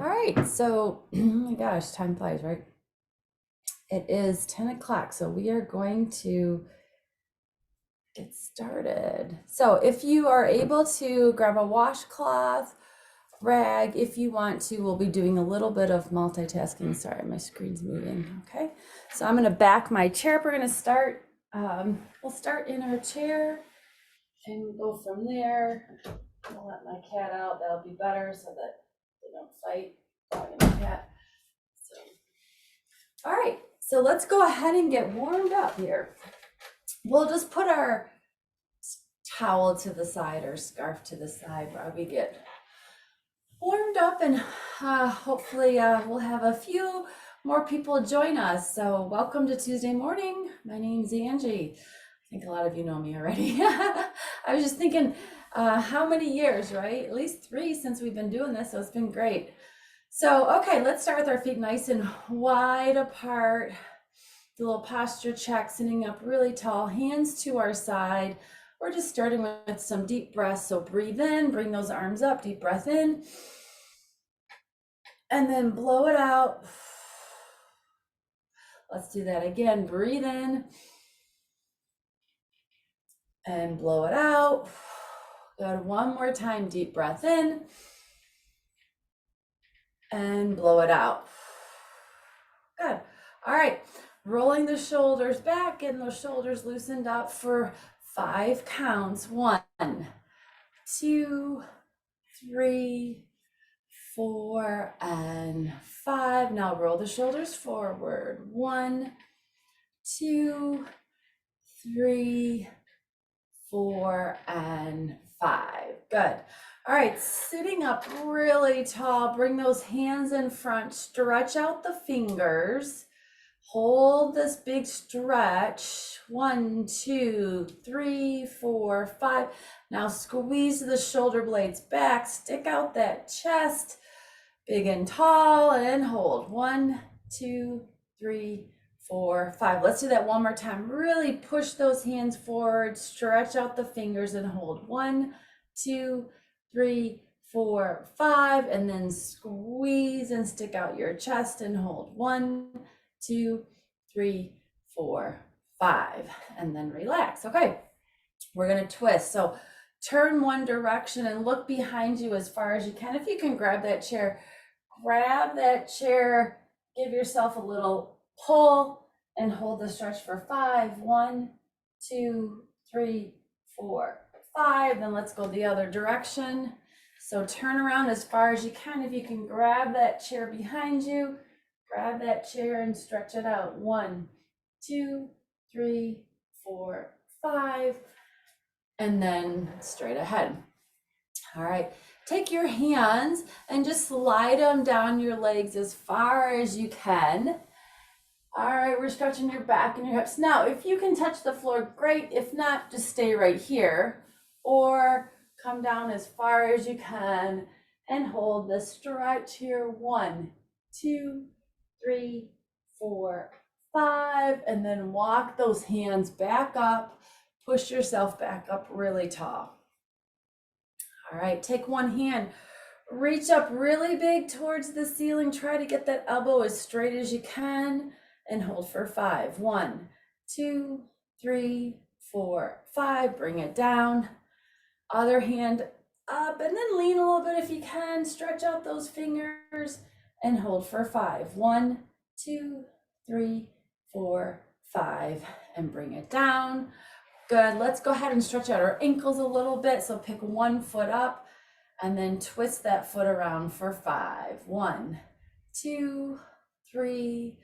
All right, so oh my gosh, time flies, right? It is 10 o'clock, so we are going to get started. So if you are able to grab a washcloth, rag, if you want to, we'll be doing a little bit of multitasking. Sorry, my screen's moving. Okay, so I'm going to back my chair up. We're going to start. We'll start in our chair and we'll go from there. I'll let my cat out. That'll be better so that they don't fight. Dog and cat. All right, so let's go ahead and get warmed up here. We'll just put our towel to the side or scarf to the side while we get warmed up, and hopefully we'll have a few more people join us. So welcome to Tuesday morning. My name's Angee. I think a lot of you know me already. I was just thinking, how many years, right? At least 3 since we've been doing this, so it's been great. So, okay, let's start with our feet nice and wide apart. The little posture check, sitting up really tall, hands to our side. We're just starting with some deep breaths. So breathe in, bring those arms up, deep breath in, and then blow it out. Let's do that again. Breathe in and blow it out. Good. One more time, deep breath in and blow it out. Good. All right. Rolling the shoulders back, getting those shoulders loosened up for 5 counts. 1, 2, 3, 4, and 5. Now roll the shoulders forward. 1, 2, 3, 4, and 5. Good. All right, sitting up really tall, bring those hands in front, stretch out the fingers, hold this big stretch. 1, 2, 3, 4, 5. Now squeeze the shoulder blades back, stick out that chest, big and tall, and hold. 1, 2, 3, 4, 5. Let's do that one more time. Really push those hands forward, stretch out the fingers, and hold. 1, 2, 3, 4, 5, and then squeeze and stick out your chest and hold. 1, 2, 3, 4, 5, and then relax. Okay, we're gonna twist. So turn one direction and look behind you as far as you can. If you can grab that chair, give yourself a little pull and hold the stretch for 5. 1, 2, 3, 4, 5. Then let's go the other direction. So turn around as far as you can. If you can grab that chair behind you, grab that chair and stretch it out. 1, 2, 3, 4, 5, and then straight ahead. All right, take your hands and just slide them down your legs as far as you can. All right, we're stretching your back and your hips. Now, if you can touch the floor, great. If not, just stay right here or come down as far as you can and hold the stretch here. 1, 2, 3, 4, 5, and then walk those hands back up. Push yourself back up really tall. All right, take one hand, reach up really big towards the ceiling. Try to get that elbow as straight as you can and hold for 5. 1, 2, 3, 4, 5. Bring it down. Other hand up and then lean a little bit if you can. Stretch out those fingers and hold for 5. 1, 2, 3, 4, 5, and bring it down. Good. Let's go ahead and stretch out our ankles a little bit. So pick one foot up and then twist that foot around for 5. 1, 2, 3,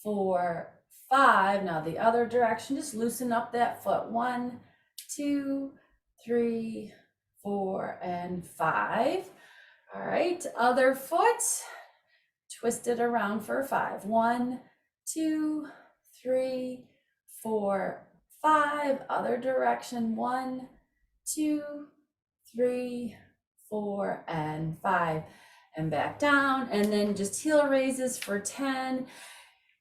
4, 5. Now the other direction, just loosen up that foot. 1, 2, 3, 4, and 5. All right, other foot, twist it around for 5. 1, 2, 3, 4, 5. Other direction. 1, 2, 3, 4, and 5. And back down, and then just heel raises for 10.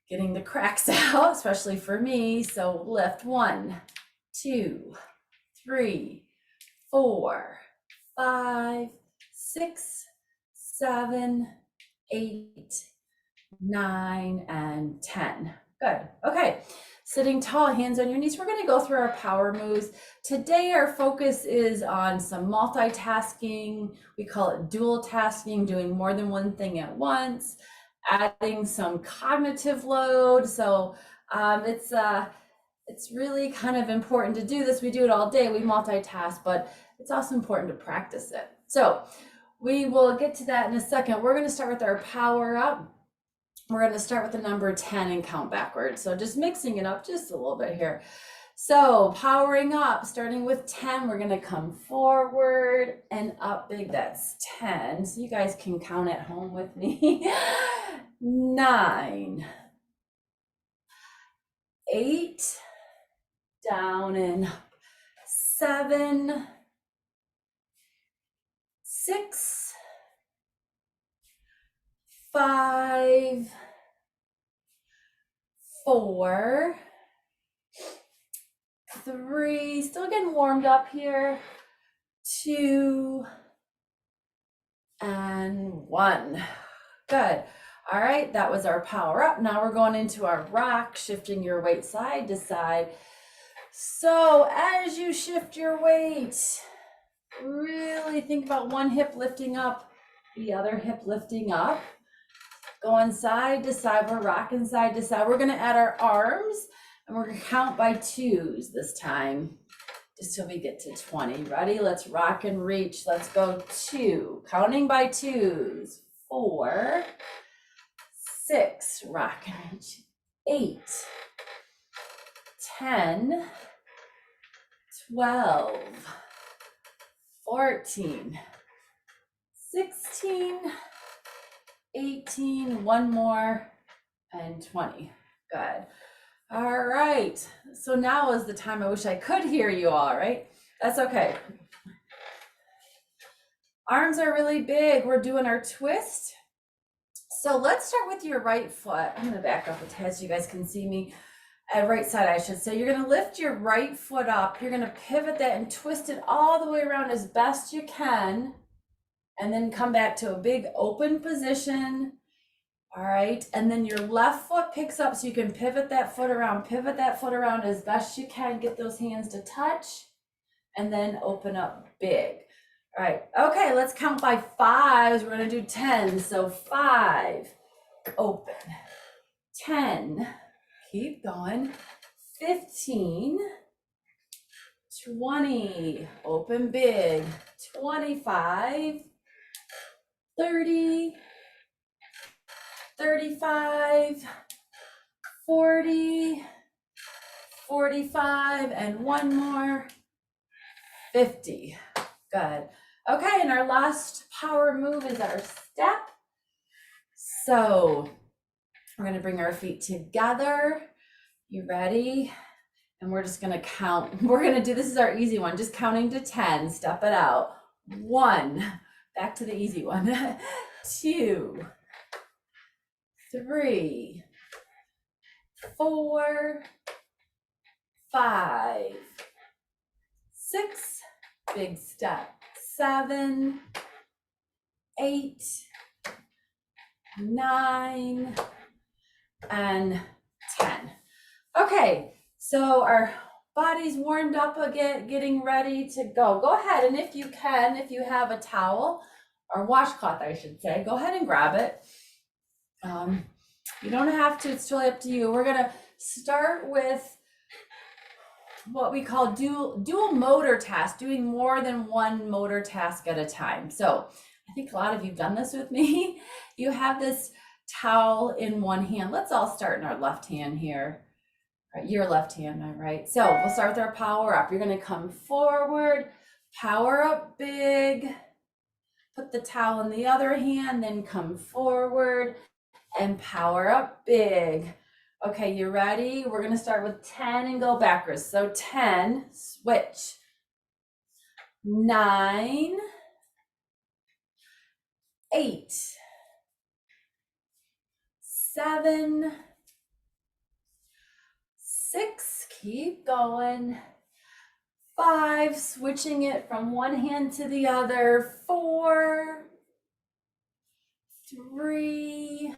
Getting the cracks out, especially for me. So lift. 1, 2, 3, 4, 5, 6, 7, 8, 9, and 10. Good. Okay. Sitting tall, hands on your knees. We're going to go through our power moves. Today, our focus is on some multitasking. We call it dual tasking, doing more than one thing at once, adding some cognitive load. So it's really kind of important to do this. We do it all day. We multitask, but it's also important to practice it. So we will get to that in a second. We're going to start with our power up. We're going to start with the number 10 and count backwards. So just mixing it up just a little bit here. So powering up, starting with 10, we're going to come forward and up big. That's 10. So you guys can count at home with me. 9, 8, down and up. 7, 6, 5, 4, 3, still getting warmed up here, 2, and 1. Good. All right, that was our power up. Now we're going into our rock, shifting your weight side to side. So as you shift your weight, really think about one hip lifting up, the other hip lifting up. Going side to side, we're rocking side to side. We're gonna add our arms and we're gonna count by 2s this time, just till we get to 20. Ready? Let's rock and reach. Let's go 2, counting by 2s. 4, 6, rock and reach. 8, 10, 12, 14, 16, 18, one more, and 20. Good. All right. So now is the time I wish I could hear you all, right? That's okay. Arms are really big. We're doing our twist. So let's start with your right foot. I'm going to back up a tad so you guys can see me. Right side, I should say. You're going to lift your right foot up. You're going to pivot that and twist it all the way around as best you can. And then come back to a big open position. All right. And then your left foot picks up so you can pivot that foot around as best you can. Get those hands to touch and then open up big. All right. Okay. Let's count by 5s. We're going to do 10. So 5, open. 10, keep going. 15, 20, open big. 25, 30, 35, 40, 45, and one more, 50. Good. Okay, and our last power move is our step. So we're going to bring our feet together. You ready? And we're just going to count. We're going to do, this is our easy one, just counting to 10. Step it out. 1, back to the easy one. 2, 3, 4, 5, 6, big step. 7, 8, 9, and 10. Okay, so our body's warmed up again, getting ready to go. Go ahead, and if you can, if you have a towel or washcloth, I should say, go ahead and grab it. You don't have to, it's totally up to you. We're gonna start with what we call dual motor task, doing more than one motor task at a time. So I think a lot of you've done this with me. You have this towel in one hand. Let's all start in our left hand here. Right, your left hand, all right. So we'll start with our power up. You're gonna come forward, power up big, put the towel in the other hand, then come forward and power up big. Okay, you ready? We're gonna start with 10 and go backwards. So 10, switch. 9, 8, 7, 6, keep going. 5, switching it from one hand to the other. 4, 3,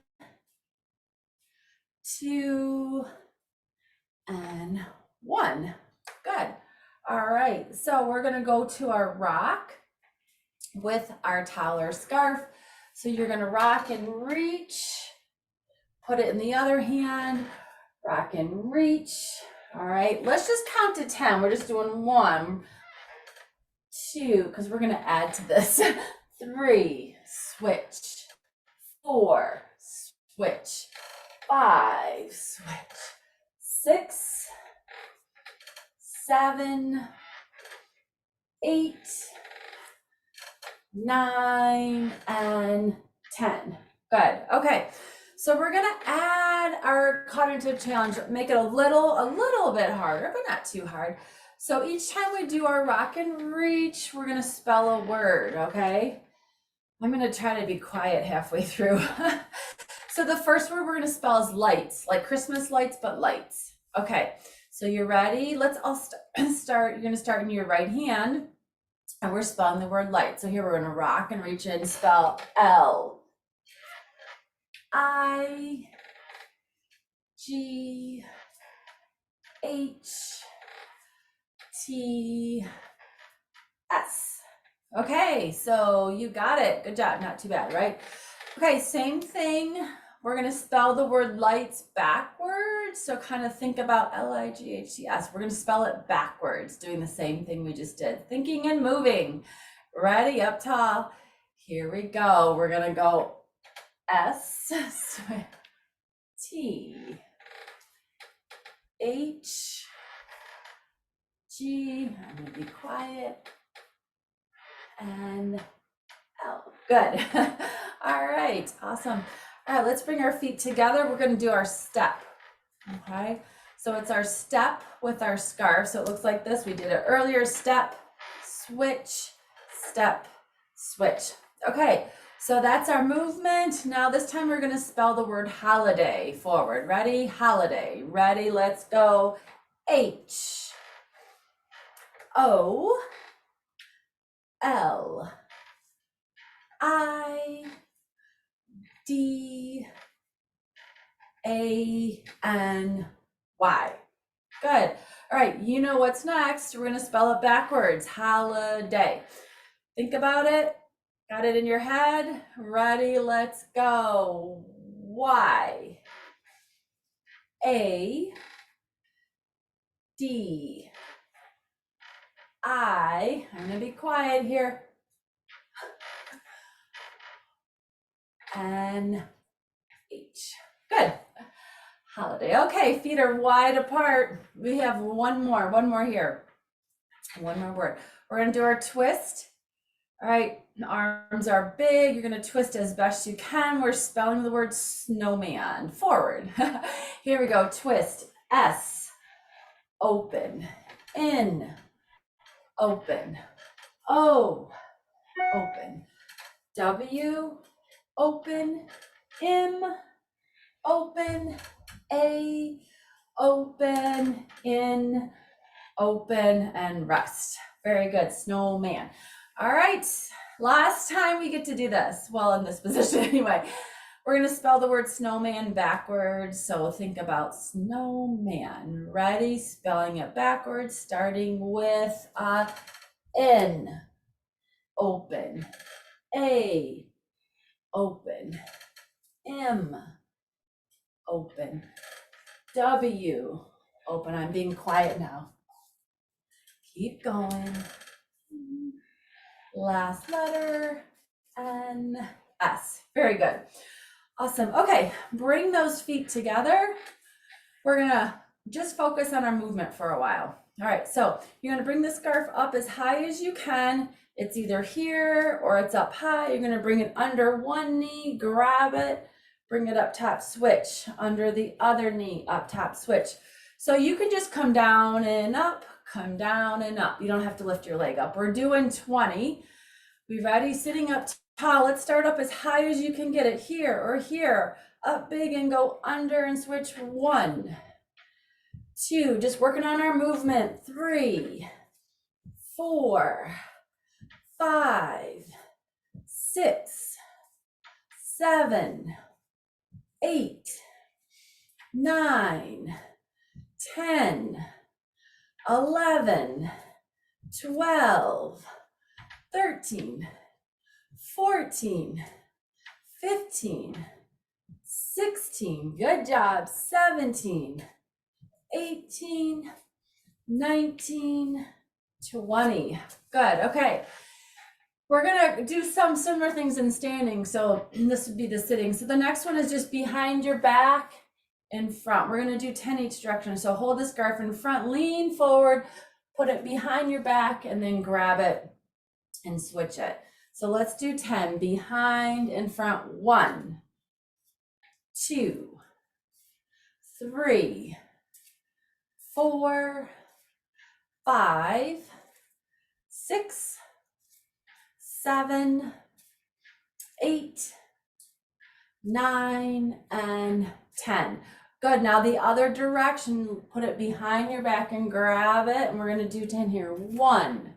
2, and 1. Good. All right, so we're gonna go to our rock with our towel or scarf. So you're gonna rock and reach, put it in the other hand, rock and reach. All right, let's just count to 10. We're just doing 1, 2, because we're gonna add to this. 3, switch. 4, switch. 5, switch. 6, 7, 8, 9, and 10. Good. Okay. So we're gonna add our cognitive challenge, make it a little bit harder, but not too hard. So each time we do our rock and reach, we're gonna spell a word, okay? I'm gonna try to be quiet halfway through. So the first word we're gonna spell is lights, like Christmas lights, but lights. Okay, so you're ready? Let's all start. You're gonna start in your right hand, and we're spelling the word light. So here we're gonna rock and reach in, spell L, I, G, H, T, S. Okay, so you got it. Good job. Not too bad, right? Okay, same thing. We're gonna spell the word lights backwards. So kind of think about Lights. We're gonna spell it backwards, doing the same thing we just did. Thinking and moving. Ready, up tall. Here we go. We're gonna go S, T, H, G, I'm gonna be quiet, and L. Good. All right, awesome. All right, let's bring our feet together. We're gonna do our step, okay? So it's our step with our scarf. So it looks like this. We did it earlier, step, switch, step, switch. Okay, so that's our movement. Now this time we're gonna spell the word holiday forward. Ready? Holiday. Ready? Let's go. H, O, L, I, D, A, N, Y. Good. All right, you know what's next. We're gonna spell it backwards. Holiday. Think about it. Got it in your head? Ready? Let's go. Y, A, D, I, I'm gonna be quiet here, N, H. Good. Holiday. Okay, feet are wide apart. We have one more here. One more word. We're gonna do our twist. All right, arms are big. You're gonna twist as best you can. We're spelling the word snowman forward. Here we go, twist. S, open, N, open, O, open, W, open, M, open, A, open, N, open, and rest. Very good, snowman. All right, last time we get to do this, well, in this position anyway. We're gonna spell the word snowman backwards, so think about snowman. Ready? Spelling it backwards, starting with N, open, A, open, M, open, W, open. I'm being quiet now. Keep going. Last letter, N, S. Very good. Awesome. Okay, bring those feet together. We're gonna just focus on our movement for a while. All right, so you're gonna bring the scarf up as high as you can. It's either here or it's up high. You're gonna bring it under one knee, grab it, bring it up top, switch, under the other knee, up top, switch. So you can just come down and up, come down and up. You don't have to lift your leg up. We're doing 20. We ready? Sitting up tall. Let's start up as high as you can get it, here or here. Up big and go under and switch. 1, 2, just working on our movement. 3, 4, 5, 6, 7, 8, 9, 10, 11, 12, 13, 14, 15, 16, good job, 17, 18, 19, 20, good, okay. We're gonna do some similar things in standing, so this would be the sitting. So the next one is just behind your back and front. We're gonna do 10 each direction. So hold the scarf in front, lean forward, put it behind your back, and then grab it and switch it. So let's do 10, behind and front. 1, 2, 3, 4, 5, 6, 7, 8, 9, and 10. Good, now the other direction, put it behind your back and grab it, and we're gonna do 10 here. 1,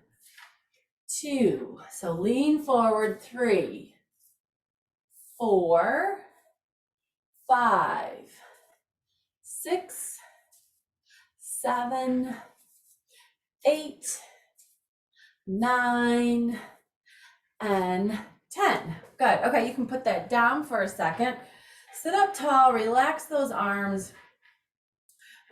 2, so lean forward, 3, 4, 5, 6, 7, 8, 9, and 10. Good, okay, you can put that down for a second. Sit up tall, relax those arms.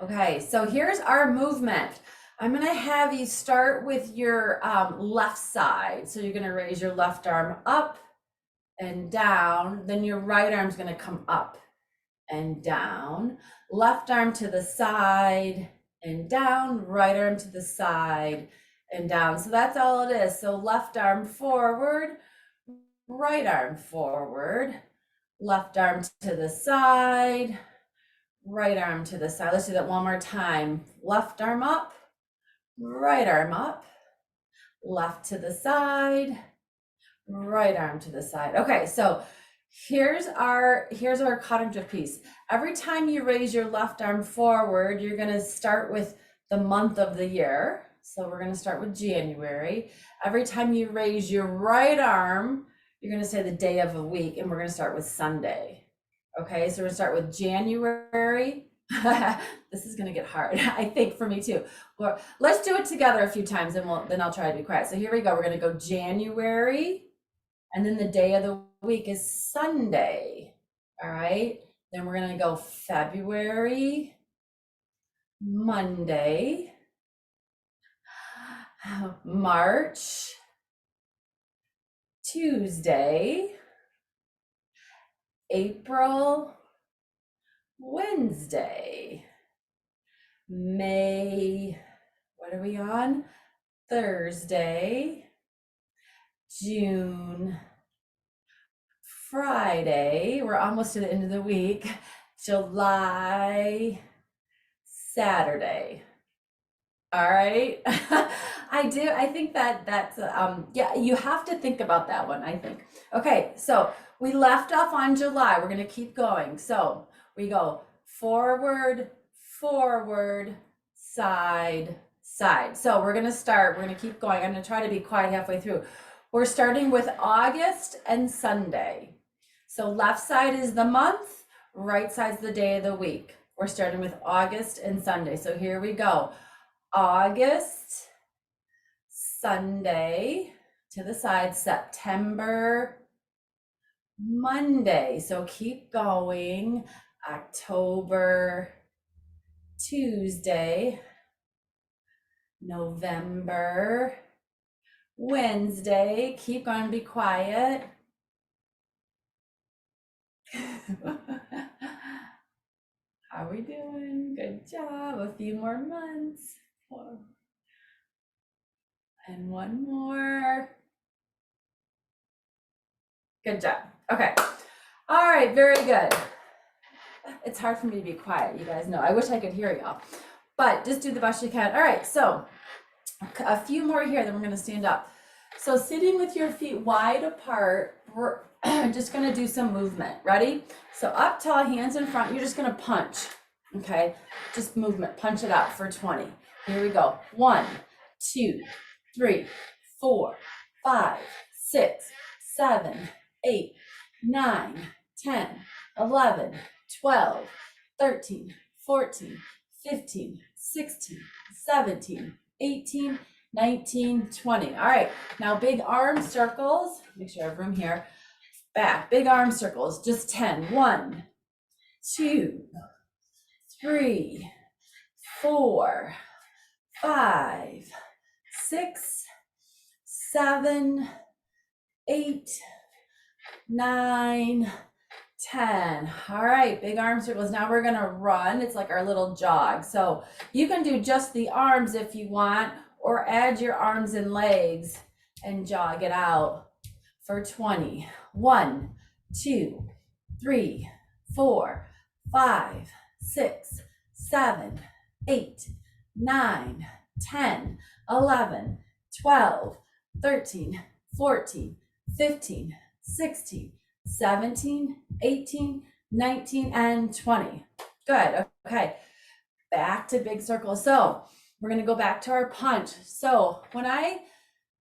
Okay, so here's our movement. I'm gonna have you start with your left side. So you're gonna raise your left arm up and down, then your right arm's gonna come up and down. Left arm to the side and down, right arm to the side and down. So that's all it is. So left arm forward, right arm forward, left arm to the side, right arm to the side. Let's do that one more time. Left arm up, right arm up, left to the side, right arm to the side. Okay, so here's our cottage drift piece. Every time you raise your left arm forward, you're gonna start with the month of the year. So we're gonna start with January. Every time you raise your right arm, you're gonna say the day of a week, and we're gonna start with Sunday. Okay, so we're gonna start with January. This is gonna get hard, I think, for me too. Well, let's do it together a few times, and then I'll try to be quiet. So here we go. We're gonna go January, and then the day of the week is Sunday. All right. Then we're gonna go February, Monday, March, Tuesday, April, Wednesday, May, what are we on? Thursday, June, Friday, we're almost to the end of the week, July, Saturday. All right. I think that's yeah, you have to think about that one, I think. Okay, so we left off on July. We're gonna keep going. So we go forward, forward, side, side. So we're gonna keep going. I'm gonna try to be quiet halfway through. We're starting with August and Sunday. So left side is the month, right side's the day of the week. We're starting with August and Sunday. So here we go. August, Sunday, to the side, September, Monday. So keep going. October, Tuesday, November, Wednesday. Keep going, be quiet. How are we doing? Good job. A few more months. And one more. Good job. Okay. All right, very good. It's hard for me to be quiet, you guys know. I wish I could hear y'all, but just do the best you can. All right, so a few more here, then we're gonna stand up. So sitting with your feet wide apart, we're just gonna do some movement. Ready? So up tall, hands in front, you're just gonna punch, okay? Just movement, punch it out for 20. Here we go. 1, 2, 3, 4, 5, 6, 7, 8, 9, 10, 11, 12, 13, 14, 15, 16, 17, 18, 19, 20. All right, now big arm circles. Make sure I have room here. Back, big arm circles, just 10. 1, 2, 3, 4, 5, 6, 7, 8, 9, 10. All right, big arm circles. Now we're gonna run. It's like our little jog. So you can do just the arms if you want, or add your arms and legs and jog it out for 20. 1, 2, 3, 4, 5, 6, 7, 8, 9, 10, 11, 12, 13, 14, 15, 16, 17, 18, 19, and 20. Good. Okay. Back to big circles. So we're going to go back to our punch. So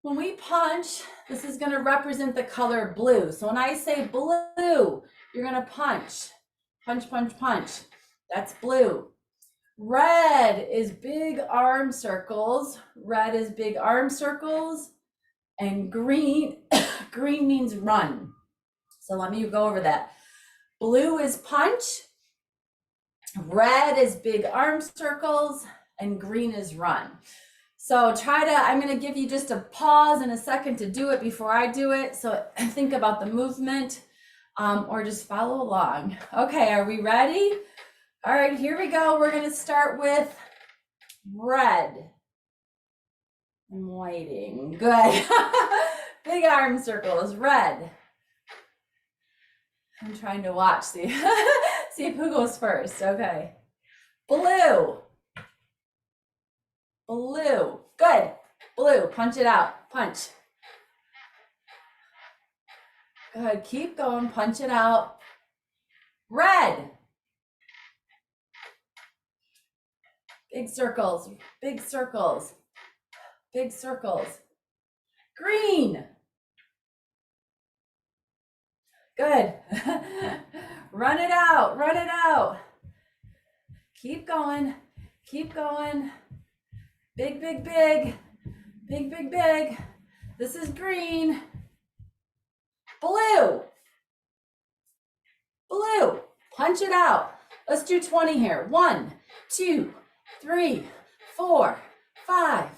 when we punch, this is going to represent the color blue. So when I say blue, you're going to punch. Punch, punch, punch. That's blue. Red is big arm circles. Red is big arm circles. And green, green means run. So let me go over that. Blue is punch. Red is big arm circles. And green is run. So I'm going to give you just a pause in a second to do it before I do it. So think about the movement or just follow along. Okay, are we ready? All right, here we go. We're going to start with red. I'm waiting. Good. Big arm circles, red. I'm trying to watch, see who goes first. Okay. Blue. Blue. Good. Blue. Punch it out. Punch. Good. Keep going. Punch it out. Red. Big circles. Big circles. Big circles. Green. Good. Run it out. Run it out. Keep going. Keep going. Big, big, big. Big, big, big. This is green. Blue. Blue. Punch it out. Let's do 20 here. 1, 2, 3, 4, 5,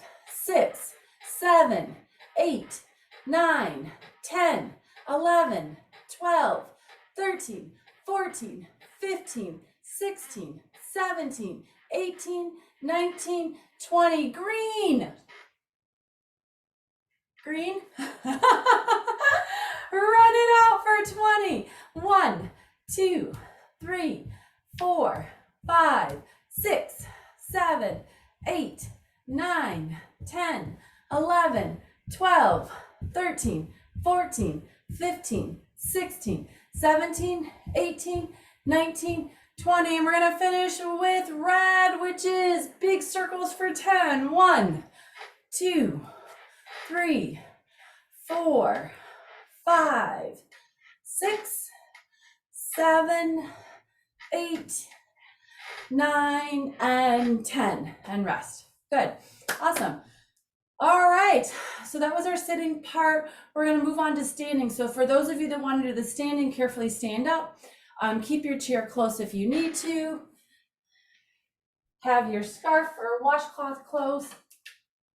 6, 7, 8, 9, 10, 11, 12, 13, 14, 15, 16, 17, 18, 19, 20. Green. Green. Run it out for 20. 1, 2, 3, 4, 5, 6, 7, 8, 9, 10, 11, 12, 13, 14, 15, 16, 17, 18, 19, 20. And we're going to finish with red, which is big circles for 10. 1, 2, 3, 4, 5, 6, 7, 8, 9, and 10. And rest. Good. Awesome. All right. So that was our sitting part. We're going to move on to standing. So for those of you that want to do the standing, carefully stand up. Keep your chair close if you need to. Have your scarf or washcloth close.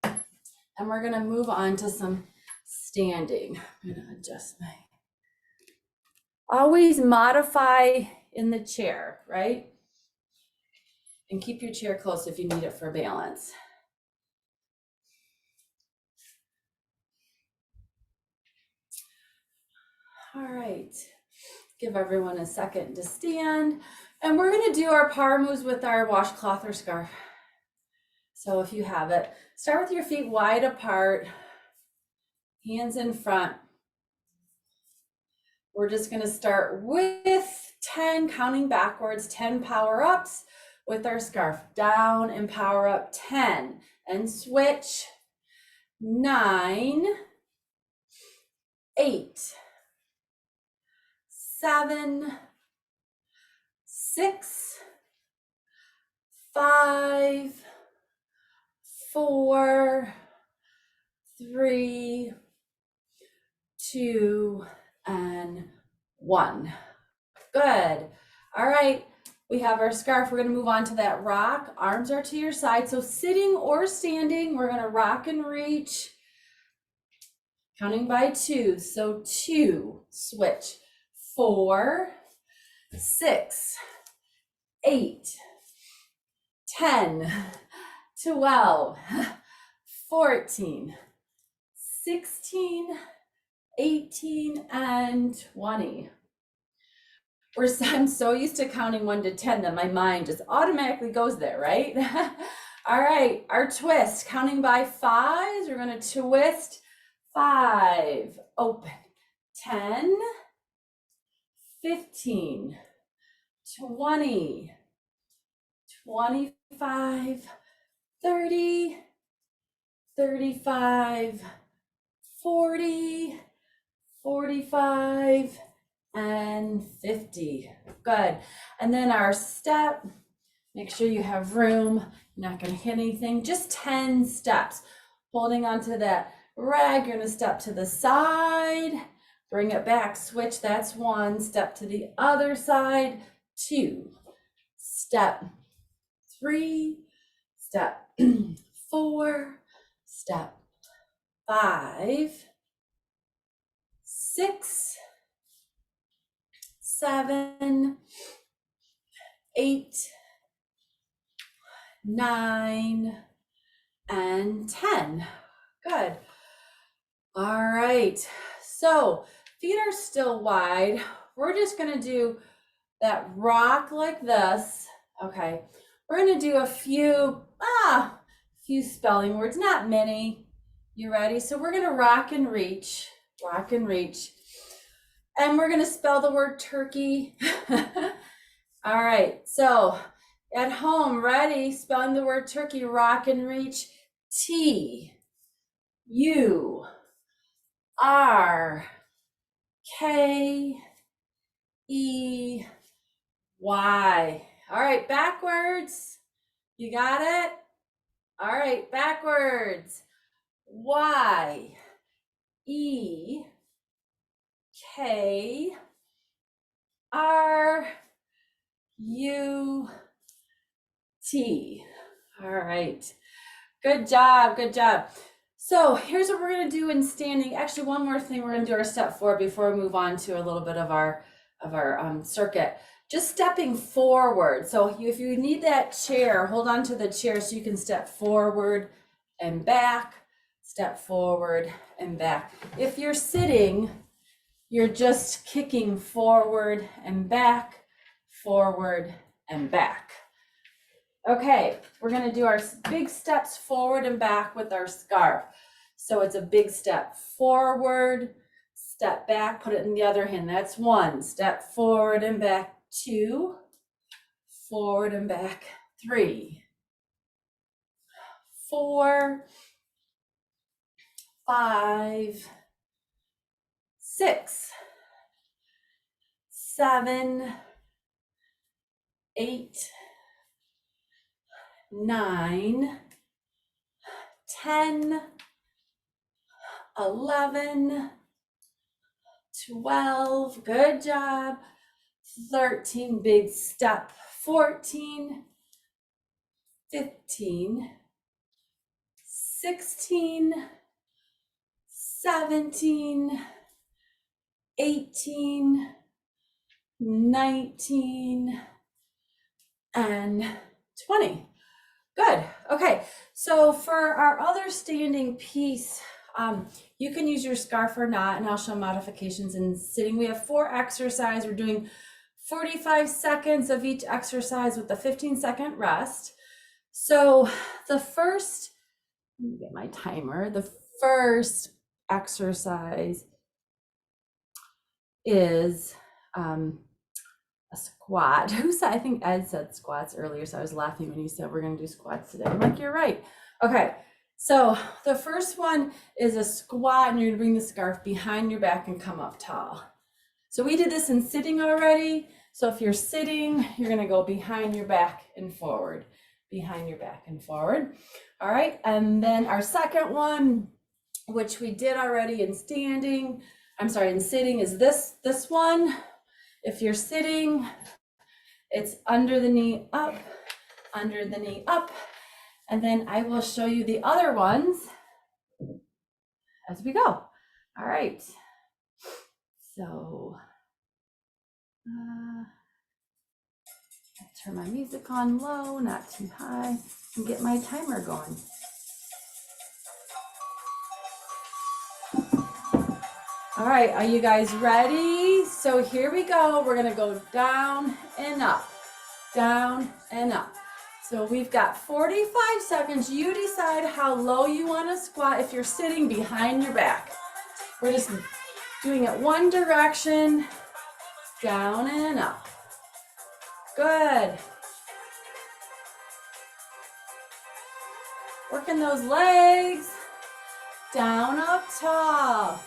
And we're going to move on to some standing. I'm going to adjust my. Always modify in the chair, right? And keep your chair close if you need it for balance. All right. Give everyone a second to stand. And we're going to do our power moves with our washcloth or scarf. So if you have it, start with your feet wide apart, hands in front. We're just going to start with 10, counting backwards, 10 power ups with our scarf. Down and power up 10 and switch. 9, 8, 7, 6, 5, 4, 3, 2, and 1. Good. All right, we have our scarf. We're going to move on to that rock. Arms are to your side. So sitting or standing, we're going to rock and reach, counting by 2. So 2, switch. 4, 6, 8, 10, 12, 14, 16, 18, and 20. I'm so used to counting 1 to 10 that my mind just automatically goes there, right? All right, our twist, counting by 5s, we're going to twist 5, open, 10, 15, 20, 25, 30, 35, 40, 45, and 50. Good. And then our step, make sure you have room. You're not going to hit anything. Just 10 steps. Holding onto that rag, you're going to step to the side, bring it back, switch. That's 1. Step to the other side, 2. Step 3. Step 4. Step 5. 6, 7, 8, 9, and 10. Good. All right. So feet are still wide. We're just going to do that rock like this. Okay. We're going to do a few spelling words, not many. You ready? So we're going to rock and reach. Rock and reach. And we're going to spell the word turkey. All right. So at home, ready? Spelling the word turkey, rock and reach. T, U, R, K, E, Y. All right. Backwards. You got it? All right. Backwards. Y, E, K, R, U, T. All right. Good job. Good job. So here's what we're going to do in standing. Actually, one more thing. We're going to do our step 4 before we move on to a little bit of our circuit. Just stepping forward. So if you need that chair, hold on to the chair so you can step forward and back, step forward and back. If you're sitting, you're just kicking forward and back, forward and back. Okay, we're going to do our big steps forward and back with our scarf. So it's a big step forward, step back, put it in the other hand. That's 1. Step forward and back. 2, forward and back. 3, 4, 5, 6, 7, 8, 9, 10, 11, 12, good job, 13, big step, 14, 15, 16, 17, 18, 19, and 20. Good. Okay. So for our other standing piece, you can use your scarf or not, and I'll show modifications in sitting. We have 4 exercises. We're doing 45 seconds of each exercise with a 15-second rest. So the first, let me get my timer. The first exercise is a squat. Who said? I think Ed said squats earlier, so I was laughing when he said we're going to do squats today. I'm like, you're right. Okay, so the first one is a squat, and you're going to bring the scarf behind your back and come up tall. So we did this in sitting already. So if you're sitting, you're gonna go behind your back and forward, behind your back and forward. All right, and then our second one, which we did already in standing, I'm sorry, in sitting, is this one. If you're sitting, it's under the knee up, under the knee up. And then I will show you the other ones as we go. All right. So, turn my music on low, not too high, and get my timer going. All right, are you guys ready? So here we go. We're gonna go down and up, down and up. So we've got 45 seconds. You decide how low you wanna squat if you're sitting behind your back. We're just doing it one direction, down and up. Good. Working those legs, down, up, tall.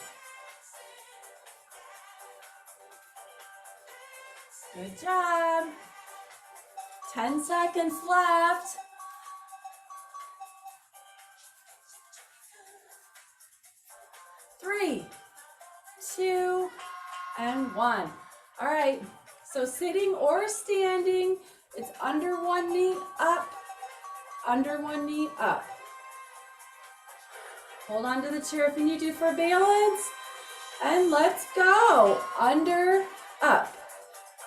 Good job. 10 seconds left. 3, 2, and 1. All right, so sitting or standing, it's under one knee up, under one knee up. Hold on to the chair if you need to for balance. And let's go. Under, up,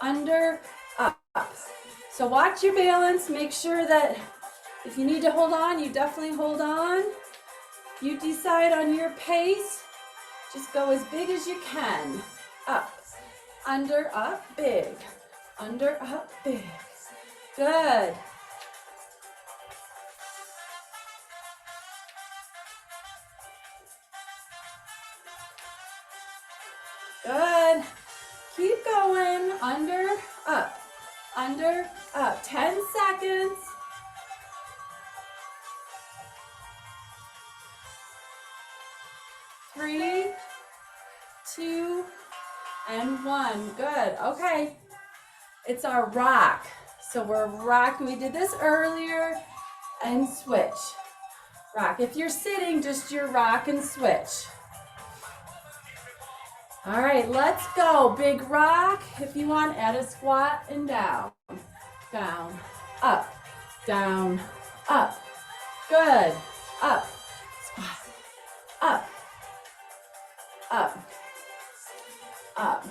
under, up. So watch your balance. Make sure that if you need to hold on, you definitely hold on. You decide on your pace. Just go as big as you can. Up, under, up, big. Under, up, big. Good. Good. Keep going. Under, up. Under, up. 10 seconds. 3, 2, and 1. Good. Okay. It's our rock. So we're rocking. We did this earlier. And switch. Rock. If you're sitting, just your rock and switch. All right, let's go. Big rock. If you want, add a squat and down. Down, up, down, up. Good. Up, squat, up, up, up.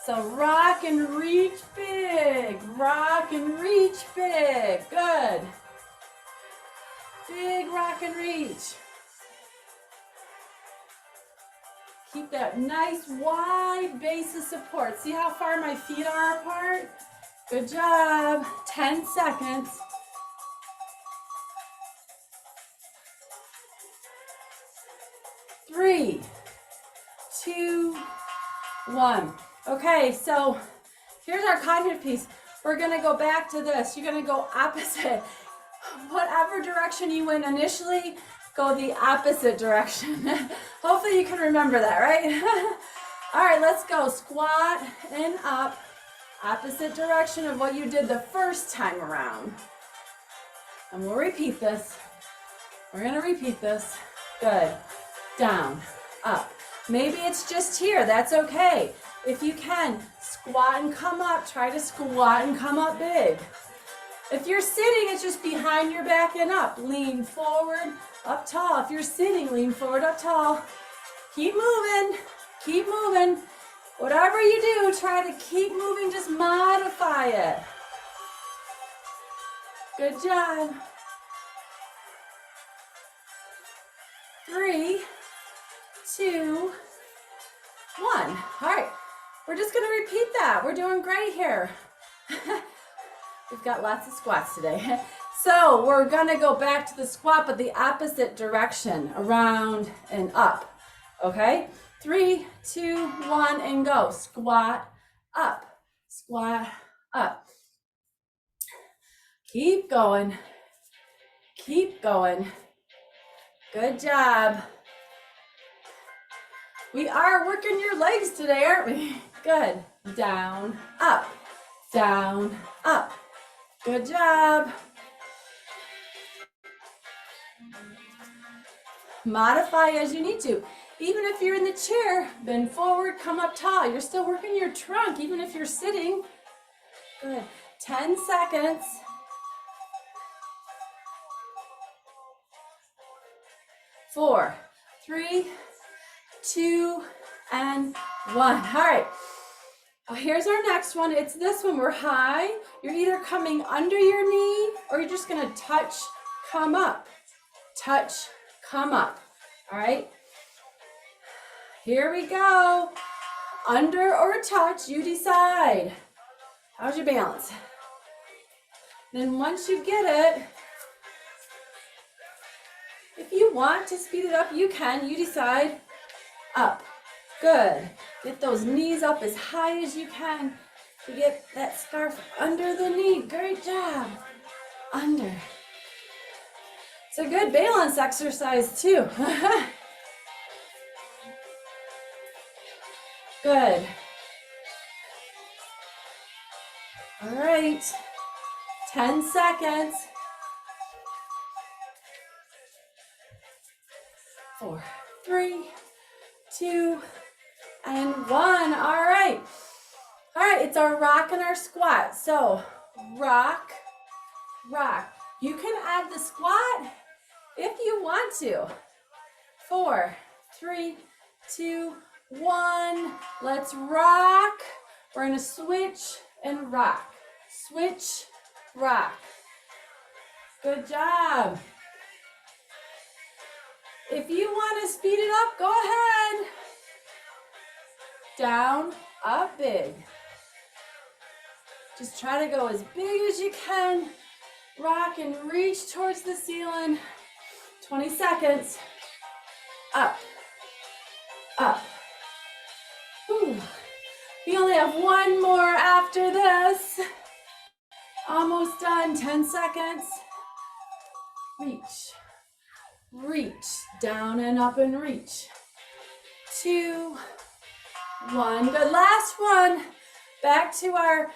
So rock and reach big. Rock and reach big. Good. Big rock and reach. Keep that nice wide base of support. See how far my feet are apart? Good job. 10 seconds. 3, 2, 1. Okay, so here's our cognitive piece. We're gonna go back to this. You're gonna go opposite. Whatever direction you went initially, go the opposite direction. Hopefully you can remember that, right? All right, let's go. Squat and up. Opposite direction of what you did the first time around. And we'll repeat this. We're gonna repeat this. Good. Down, up. Maybe it's just here, that's okay. If you can, squat and come up. Try to squat and come up big. If you're sitting, it's just behind your back and up. Lean forward, up tall. If you're sitting, lean forward, up tall. Keep moving, keep moving. Whatever you do, try to keep moving, just modify it. Good job. 3, 2, 1. All right, we're just gonna repeat that. We're doing great here. We've got lots of squats today. So we're gonna go back to the squat, but the opposite direction, around and up, okay? 3, 2, 1, and go. Squat, up, squat, up. Keep going, keep going. Good job. We are working your legs today, aren't we? Good. Down, up, down, up. Good job. Modify as you need to. Even if you're in the chair, bend forward, come up tall. You're still working your trunk, even if you're sitting. Good. 10 seconds. 4, 3, 2, and 1. All right. Here's our next one. It's this one. We're high. You're either coming under your knee or you're just going to touch, come up. Touch, come up. All right. Here we go. Under or touch, you decide. How's your balance? Then once you get it, if you want to speed it up, you can. You decide. Up. Good. Get those knees up as high as you can to get that scarf under the knee. Great job. Under. It's a good balance exercise too. Good. All right. 10 seconds. 4, 3, 2, and 1. All right. All right, it's our rock and our squat. So rock, rock. You can add the squat if you want to. 4, 3, 2, 1. Let's rock. We're gonna switch and rock. Switch, rock. Good job. If you want to speed it up, go ahead. Down, up, big. Just try to go as big as you can. Rock and reach towards the ceiling. 20 seconds. Up, up. Whew. We only have one more after this. Almost done. 10 seconds. Reach. Reach. Down and up and reach. 2, 1. Good. Last one. Back to our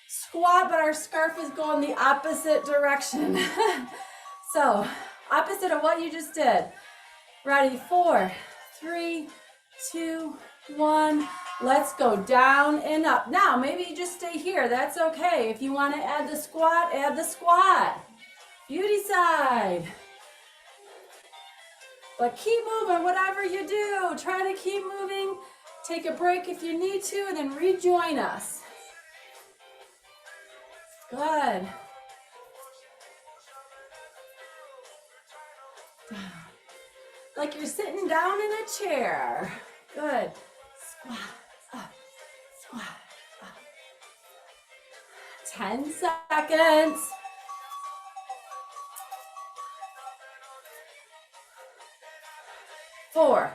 squat, but our scarf is going the opposite direction. So, opposite of what you just did. Ready? 4, 3, 2, 1. Let's go down and up. Now, maybe you just stay here. That's okay. If you want to add the squat, add the squat. You decide. But keep moving, whatever you do. Try to keep moving. Take a break if you need to, and then rejoin us. Good. Like you're sitting down in a chair. Good. Squat up, squat up. 10 seconds. 4,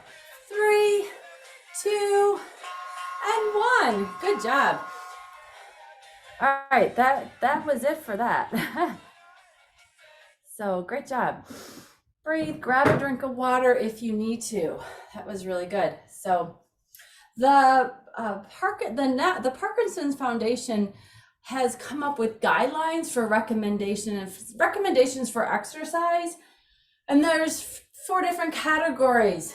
3, 2, and 1. Good job. All right, that was it for that. So great job. Breathe, grab a drink of water if you need to. That was really good. So the Parkinson's Foundation has come up with guidelines for recommendations for exercise, and there's 4 different categories.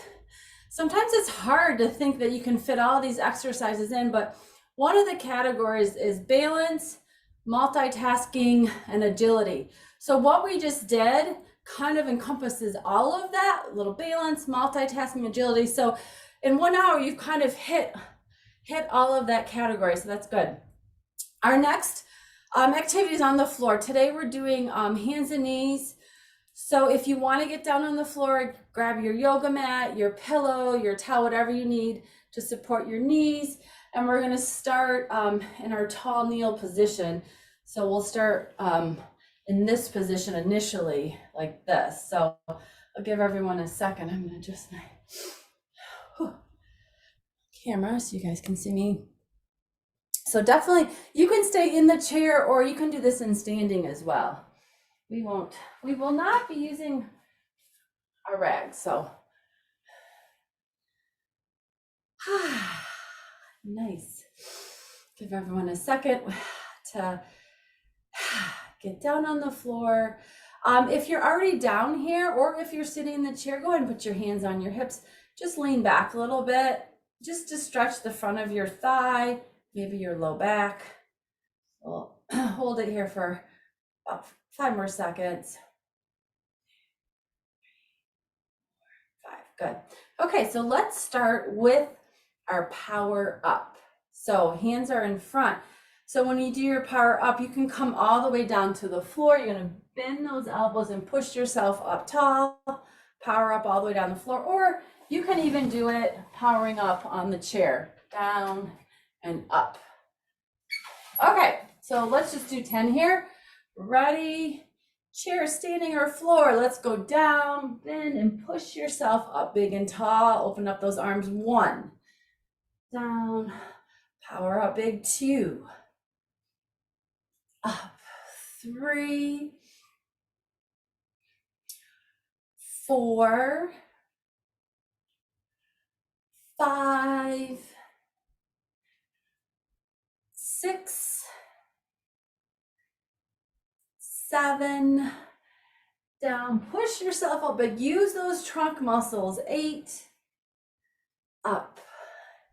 Sometimes it's hard to think that you can fit all these exercises in, but one of the categories is balance, multitasking, and agility. So what we just did kind of encompasses all of that, a little balance, multitasking, agility. So in 1 hour, you've kind of hit all of that category, so that's good. Our next activity is on the floor. Today we're doing hands and knees. So if you want to get down on the floor, grab your yoga mat, your pillow, your towel, whatever you need to support your knees. And we're going to start in our tall kneel position. So we'll start in this position initially, like this. So I'll give everyone a second. I'm going to adjust my camera so you guys can see me. So definitely, you can stay in the chair or you can do this in standing as well. We will not be using a rag, so. Nice. Give everyone a second to get down on the floor. If you're already down here, or if you're sitting in the chair, go ahead and put your hands on your hips. Just lean back a little bit, just to stretch the front of your thigh, maybe your low back. We'll hold it here for about 5 more seconds. 5, good. Okay, so let's start with our power up. So hands are in front. So when you do your power up, you can come all the way down to the floor. You're gonna bend those elbows and push yourself up tall, power up all the way down the floor, or you can even do it powering up on the chair, down and up. Okay, so let's just do 10 here. Ready? Chair, standing, or floor. Let's go down, bend, and push yourself up big and tall. Open up those arms. 1, down, power up big. 2, up. 3, 4, 5, 6, 7, down, push yourself up, but use those trunk muscles. 8, up.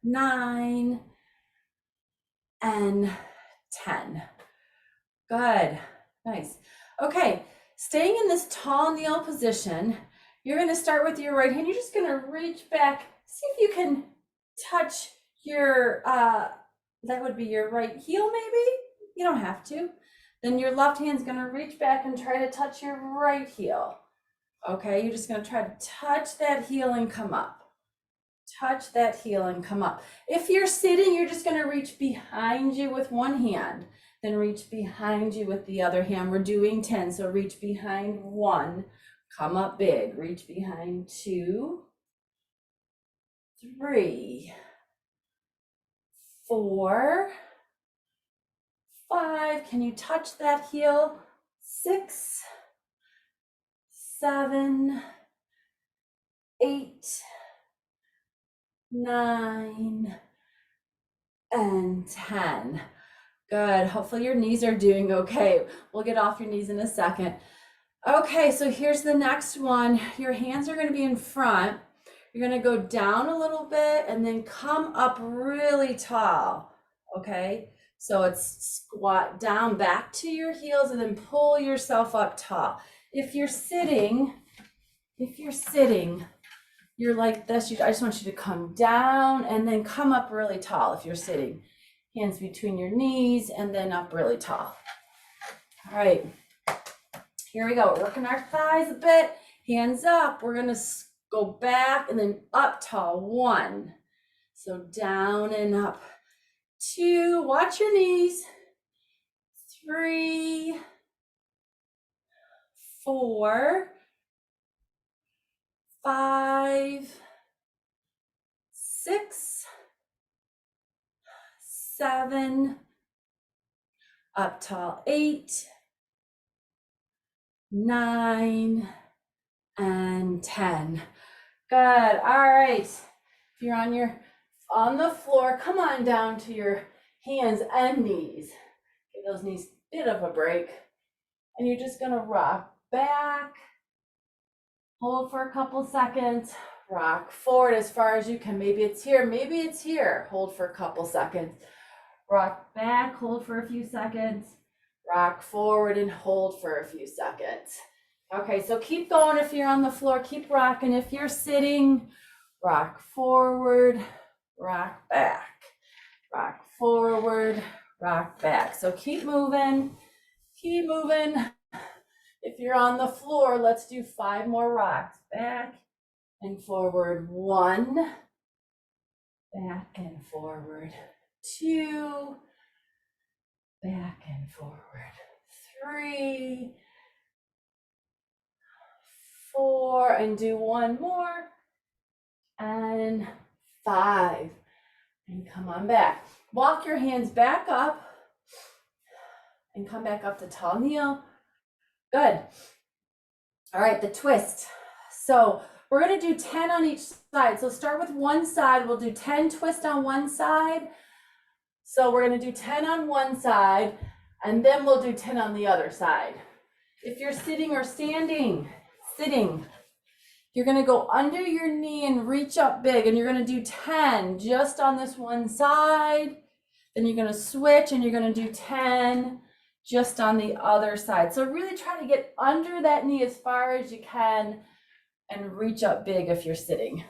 9 and 10. Good, nice. Okay, staying in this tall kneel position, you're gonna start with your right hand. You're just gonna reach back, see if you can touch your, that would be your right heel maybe? You don't have to. Then your left hand's gonna reach back and try to touch your right heel. Okay, you're just gonna try to touch that heel and come up. Touch that heel and come up. If you're sitting, you're just gonna reach behind you with one hand, then reach behind you with the other hand. We're doing 10, so reach behind 1, come up big, reach behind 2, 3, 4, 5, can you touch that heel? 6, 7, 8, 9, and 10. Good, hopefully your knees are doing okay. We'll get off your knees in a second. Okay, so here's the next one. Your hands are gonna be in front. You're gonna go down a little bit and then come up really tall, okay? So it's squat down back to your heels and then pull yourself up tall. If you're sitting, you're like this. I just want you to come down and then come up really tall if you're sitting. Hands between your knees and then up really tall. All right, here we go. Working our thighs a bit. Hands up. We're gonna go back and then up tall. 1. So down and up. 2. Watch your knees. 3, 4, 5, 6, 7, up tall. 8, 9, and 10. Good. All right. If you're on the floor, come on down to your hands and knees. Give those knees a bit of a break. And you're just gonna rock back, hold for a couple seconds, rock forward as far as you can. Maybe it's here, maybe it's here. Hold for a couple seconds. Rock back, hold for a few seconds, rock forward and hold for a few seconds. Okay, so keep going if you're on the floor, keep rocking. If you're sitting, rock forward, rock back, rock forward, rock back. So keep moving, keep moving. If you're on the floor, let's do 5 more rocks. Back and forward. 1, back and forward. 2, back and forward. 3, 4, and do 1 more. And 5, and come on back. Walk your hands back up and come back up to tall kneel. Good. All right, the twist. So we're gonna do 10 on each side. So start with one side, we'll do 10 twists on one side. So we're gonna do 10 on one side, and then we'll do 10 on the other side. If you're sitting or standing, sitting, you're gonna go under your knee and reach up big, and you're gonna do 10 just on this one side. Then you're gonna switch and you're gonna do 10 just on the other side. So really try to get under that knee as far as you can and reach up big if you're sitting.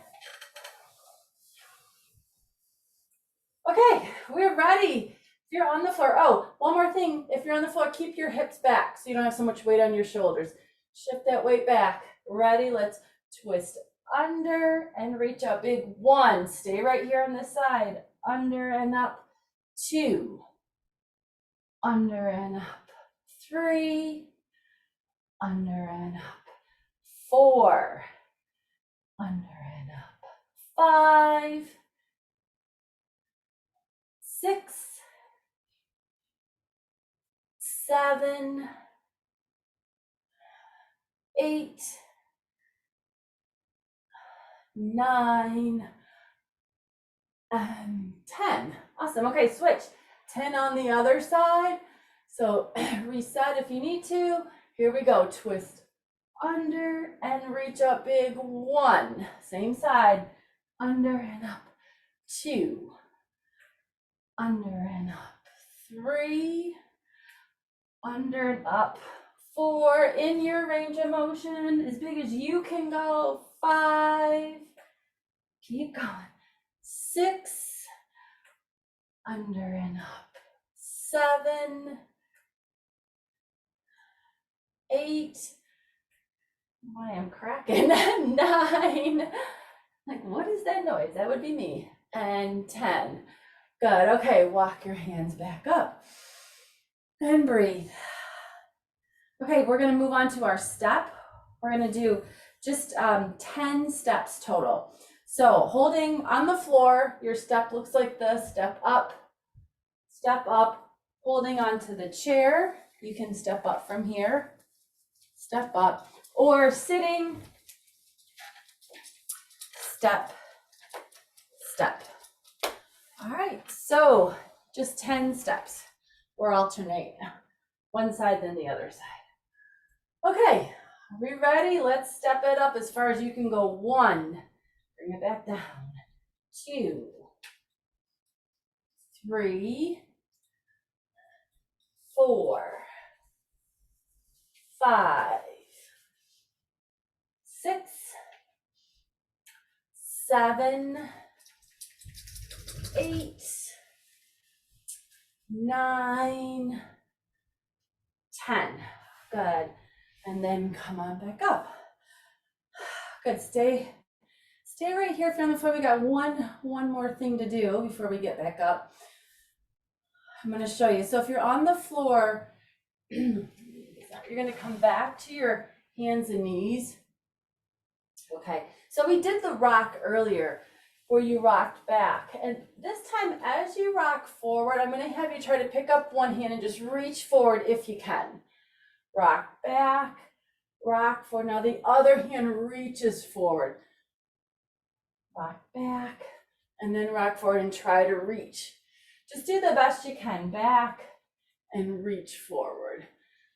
Okay, we're ready. If you're on the floor, oh, one more thing. If you're on the floor, keep your hips back so you don't have so much weight on your shoulders. Shift that weight back. Ready? Let's twist under and reach up big. 1, stay right here on this side. Under and up. 2, under and up. 3, under and up. 4, under and up. 5, 6, 7, 8, 9, and 10. Awesome. Okay, switch. 10 on the other side. So reset if you need to. Here we go. Twist under and reach up big. 1, same side. Under and up. 2, under and up. 3, under and up. 4, in your range of motion, as big as you can go. 5, keep going. 6, under and up. 7, 8, I am cracking. 9, like what is that noise? That would be me. And 10. Good. Okay, walk your hands back up and breathe. Okay, we're going to move on to our step. We're going to do just 10 steps total. So holding on the floor, your step looks like this. Step up, holding onto the chair. You can step up from here, step up, or sitting, step, step. All right, so just 10 steps. We're alternate, one side then the other side. Okay, are we ready? Let's step it up as far as you can go. 1, bring it back down. 2, 3, 4, 5, 6, 7, 8, 9, 10. Good. And then come on back up. Good. Stay right here if you're on the floor. We got one more thing to do before we get back up. I'm going to show you. So if you're on the floor, you're going to come back to your hands and knees. Okay. So we did the rock earlier where you rocked back. And this time, as you rock forward, I'm going to have you try to pick up one hand and just reach forward if you can. Rock back, rock forward. Now the other hand reaches forward. Rock back, and then rock forward and try to reach. Just do the best you can. Back and reach forward.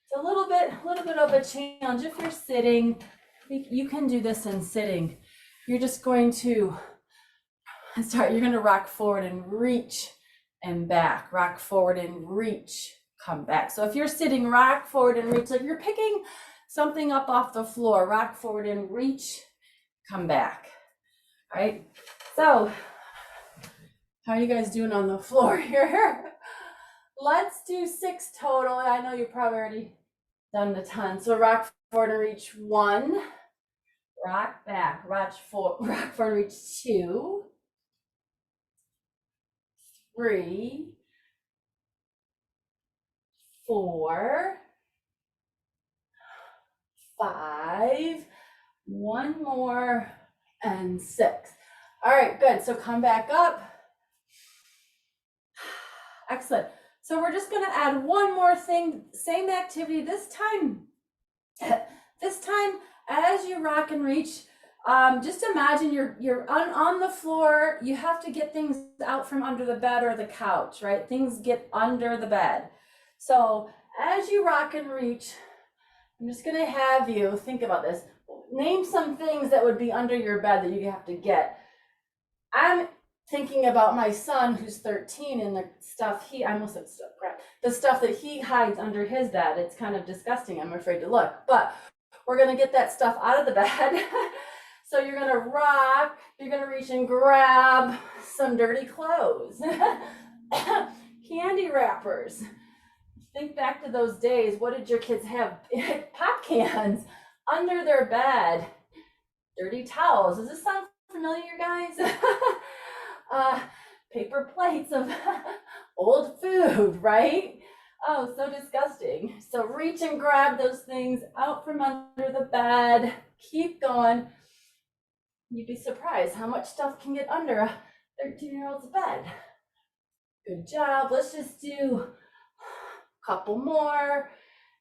It's a little bit of a challenge. If you're sitting, you can do this in sitting. You're just going to start, you're going to rock forward and reach and back. Rock forward and reach. Come back. So if you're sitting, rock forward and reach. Like you're picking something up off the floor, rock forward and reach, come back. All right. So how are you guys doing on the floor here? Let's do 6 total. I know you've probably already done a ton. So rock forward and reach 1, rock back, rock forward and reach 2, 3, 4, 5, one more, and 6. All right, good. So come back up. Excellent. So we're just going to add one more thing, same activity this time. This time, as you rock and reach, just imagine you're on the floor. You have to get things out from under the bed or the couch, right? Things get under the bed. So as you rock and reach, I'm just gonna have you think about this. Name some things that would be under your bed that you have to get. I'm thinking about my son who's 13 and the stuff I almost said stuff, crap. The stuff that he hides under his bed. It's kind of disgusting. I'm afraid to look, but we're gonna get that stuff out of the bed. So you're gonna rock, you're gonna reach and grab some dirty clothes, candy wrappers. Think back to those days. What did your kids have? Pop cans under their bed, dirty towels. Does this sound familiar, guys? Paper plates of old food, right? Oh, so disgusting. So reach and grab those things out from under the bed. Keep going. You'd be surprised how much stuff can get under a 13-year-old's bed. Good job. Let's just do a couple more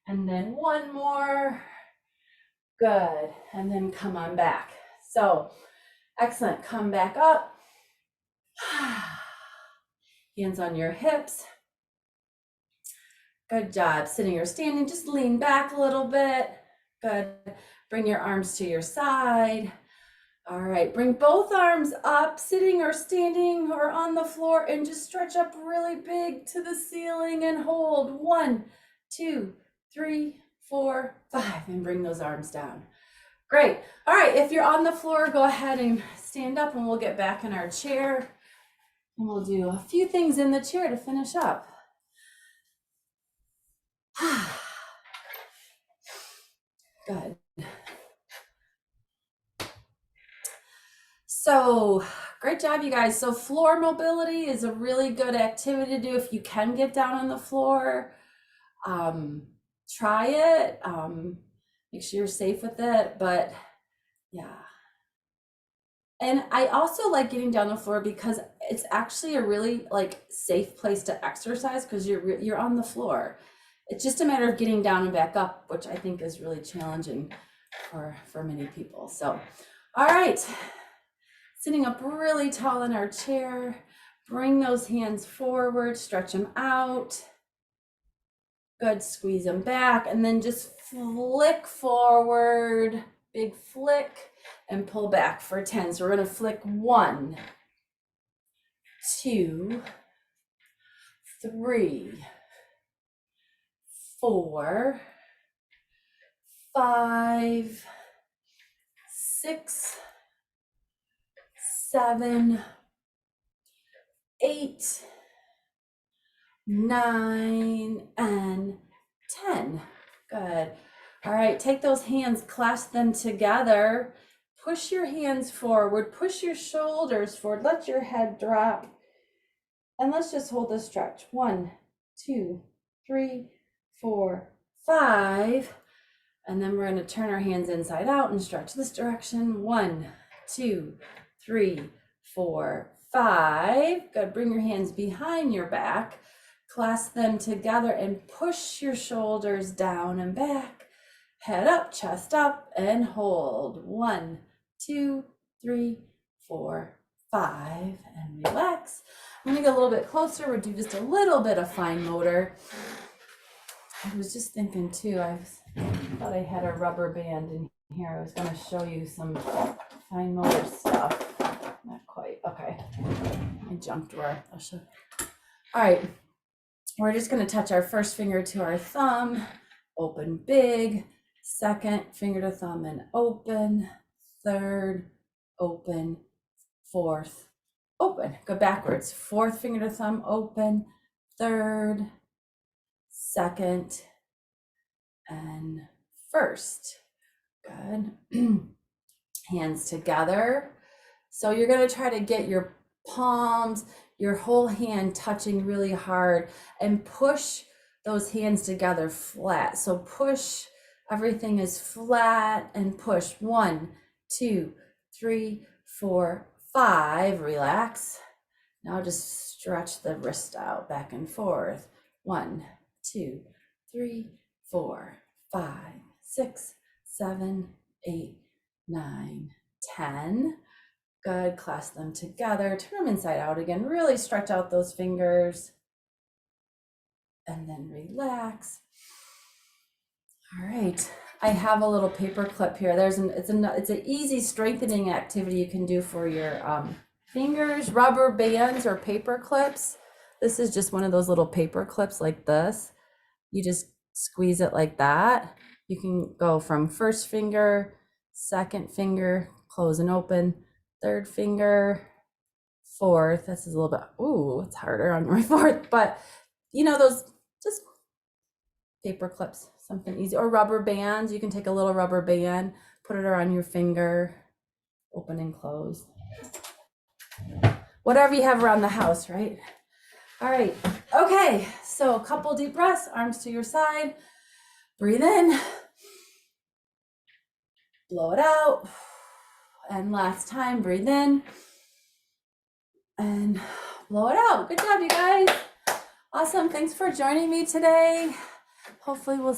and then one more. Good. And then come on back. So excellent. Come back up. Hands on your hips. Good job. Sitting or standing, just lean back a little bit. Good. Bring your arms to your side. All right, bring both arms up, sitting or standing or on the floor, and just stretch up really big to the ceiling and hold. 1, 2, 3, 4, 5, and bring those arms down. Great. All right, if you're on the floor, go ahead and stand up and we'll get back in our chair. And we'll do a few things in the chair to finish up. Good. So great job, you guys. So floor mobility is a really good activity to do if you can get down on the floor. Try it. Make sure you're safe with it. But yeah. And I also like getting down on the floor because it's actually a really safe place to exercise because you're on the floor. It's just a matter of getting down and back up, which I think is really challenging for many people. So, all right. Sitting up really tall in our chair, bring those hands forward, stretch them out. Good, squeeze them back, and then just flick forward, big flick, and pull back for 10. So we're gonna flick 1, 2, 3, 4, 5, 6, 7, 8, 9, and 10. Good. All right, take those hands, clasp them together. Push your hands forward, push your shoulders forward, let your head drop. And let's just hold this stretch. 1, 2, 3, 4, 5. And then we're going to turn our hands inside out and stretch this direction. 1, 2, 3, 4, 5. Good. Bring your hands behind your back. Clasp them together and push your shoulders down and back. Head up, chest up, and hold. 1, 2, 3, 4, 5. And relax. I'm going to get a little bit closer. We'll do just a little bit of fine motor. I was just thinking too, I thought I had a rubber band in here. I was going to show you some fine motor stuff. Not quite. Okay. My junk drawer. I'll show you. All right. We're just going to touch our first finger to our thumb. Open big. Second finger to thumb and open. Third, open. Fourth, open. Go backwards. Fourth finger to thumb, open. Third, second, and first. Good. Hands together. So you're going to try to get your palms, your whole hand touching really hard, and push those hands together flat. So push, everything is flat, and push. 1, 2, 3, 4, 5. Relax. Now just stretch the wrist out back and forth. 1, 2, 3, 4, 5, 6, 7, 8, 9, 10. Good, clasp them together, turn them inside out again, really stretch out those fingers, and then relax. All right, I have a little paper clip here. It's an easy strengthening activity you can do for your fingers, rubber bands or paper clips. This is just one of those little paper clips like this. You just squeeze it like that. You can go from first finger, second finger, close and open, third finger, fourth. This is a little bit, ooh, it's harder on my fourth, but you know, those just paper clips, something easy, or rubber bands. You can take a little rubber band, put it around your finger, open and close. Whatever you have around the house, right? All right, okay, so a couple deep breaths, arms to your side, breathe in, blow it out, and last time, breathe in, and blow it out. Good job, you guys. Awesome, thanks for joining me today. Hopefully we'll see